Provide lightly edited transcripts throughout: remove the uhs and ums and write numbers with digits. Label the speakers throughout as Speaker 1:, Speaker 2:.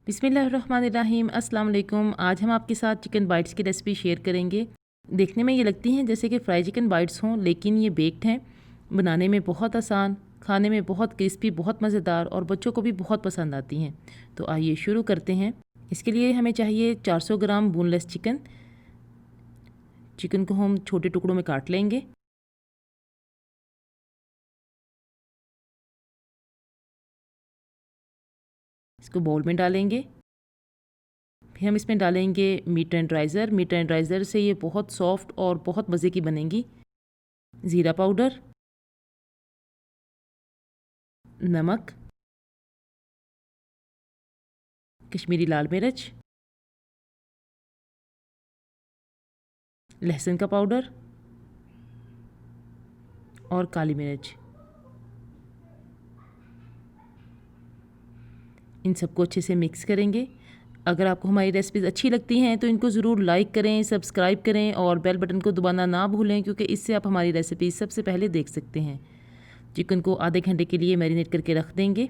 Speaker 1: बिस्मिल्लाहिर्रहमानिर्रहीम, अस्सलाम वालेकुम। आज हम आपके साथ चिकन बाइट्स की रेसिपी शेयर करेंगे। देखने में ये लगती हैं जैसे कि फ्राई चिकन बाइट्स हों, लेकिन ये बेक्ड हैं। बनाने में बहुत आसान, खाने में बहुत क्रिस्पी, बहुत मज़ेदार और बच्चों को भी बहुत पसंद आती हैं। तो आइए शुरू करते हैं। इसके लिए हमें चाहिए 400 ग्राम बोनलेस चिकन। चिकन को हम छोटे टुकड़ों में काट लेंगे। इसको बाउल में डालेंगे। फिर हम इसमें डालेंगे मीट टेंडराइज़र। मीट टेंडराइज़र से ये बहुत सॉफ्ट और बहुत मज़े की बनेंगी। ज़ीरा पाउडर, नमक, कश्मीरी लाल मिर्च, लहसुन का पाउडर और काली मिर्च। इन सबको अच्छे से मिक्स करेंगे। अगर आपको हमारी रेसिपीज़ अच्छी लगती हैं तो इनको ज़रूर लाइक करें, सब्सक्राइब करें और बेल बटन को दबाना ना भूलें, क्योंकि इससे आप हमारी रेसिपीज़ सबसे पहले देख सकते हैं। चिकन को आधे घंटे के लिए मैरिनेट करके रख देंगे।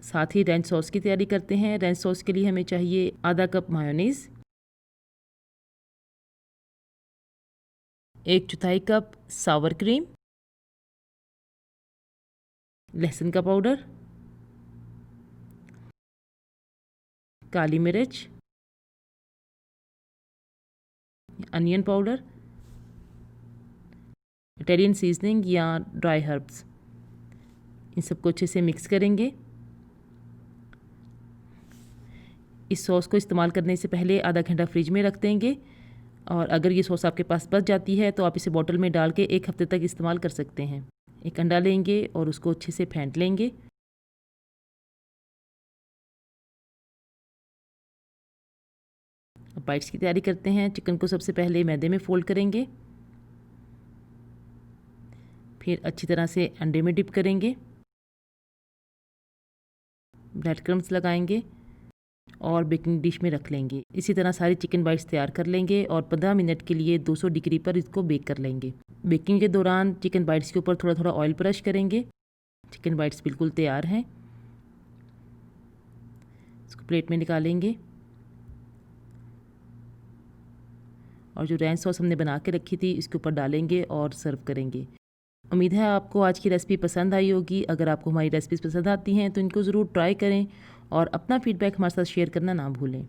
Speaker 1: साथ ही रेंच सॉस की तैयारी करते हैं। रेंच सॉस के लिए हमें चाहिए आधा कप मायोनीज़, 1/4 कप सावर क्रीम, लहसुन का पाउडर, काली मिर्च, अनियन पाउडर, इटालियन सीजनिंग या ड्राई हर्ब्स। इन सबको अच्छे से मिक्स करेंगे। इस सॉस को इस्तेमाल करने से पहले आधा घंटा फ्रिज में रख देंगे, और अगर ये सॉस आपके पास बच जाती है तो आप इसे बॉटल में डाल के 1 हफ्ते तक इस्तेमाल कर सकते हैं। एक अंडा लेंगे और उसको अच्छे से फेंट लेंगे। अब बाइट्स की तैयारी करते हैं। चिकन को सबसे पहले मैदे में फोल्ड करेंगे, फिर अच्छी तरह से अंडे में डिप करेंगे, ब्रेड क्रम्स लगाएंगे और बेकिंग डिश में रख लेंगे। इसी तरह सारी चिकन बाइट्स तैयार कर लेंगे और 15 मिनट के लिए 200 डिग्री पर इसको बेक कर लेंगे। बेकिंग के दौरान चिकन बाइट्स के ऊपर थोड़ा थोड़ा ऑयल ब्रश करेंगे। चिकन बाइट्स बिल्कुल तैयार हैं। इसको प्लेट में निकालेंगे और जो रेंच सॉस हमने बना के रखी थी इसके ऊपर डालेंगे और सर्व करेंगे। उम्मीद है आपको आज की रेसिपी पसंद आई होगी। अगर आपको हमारी रेसिपीज़ पसंद आती हैं तो इनको ज़रूर ट्राई करें और अपना फीडबैक हमारे साथ शेयर करना ना भूलें।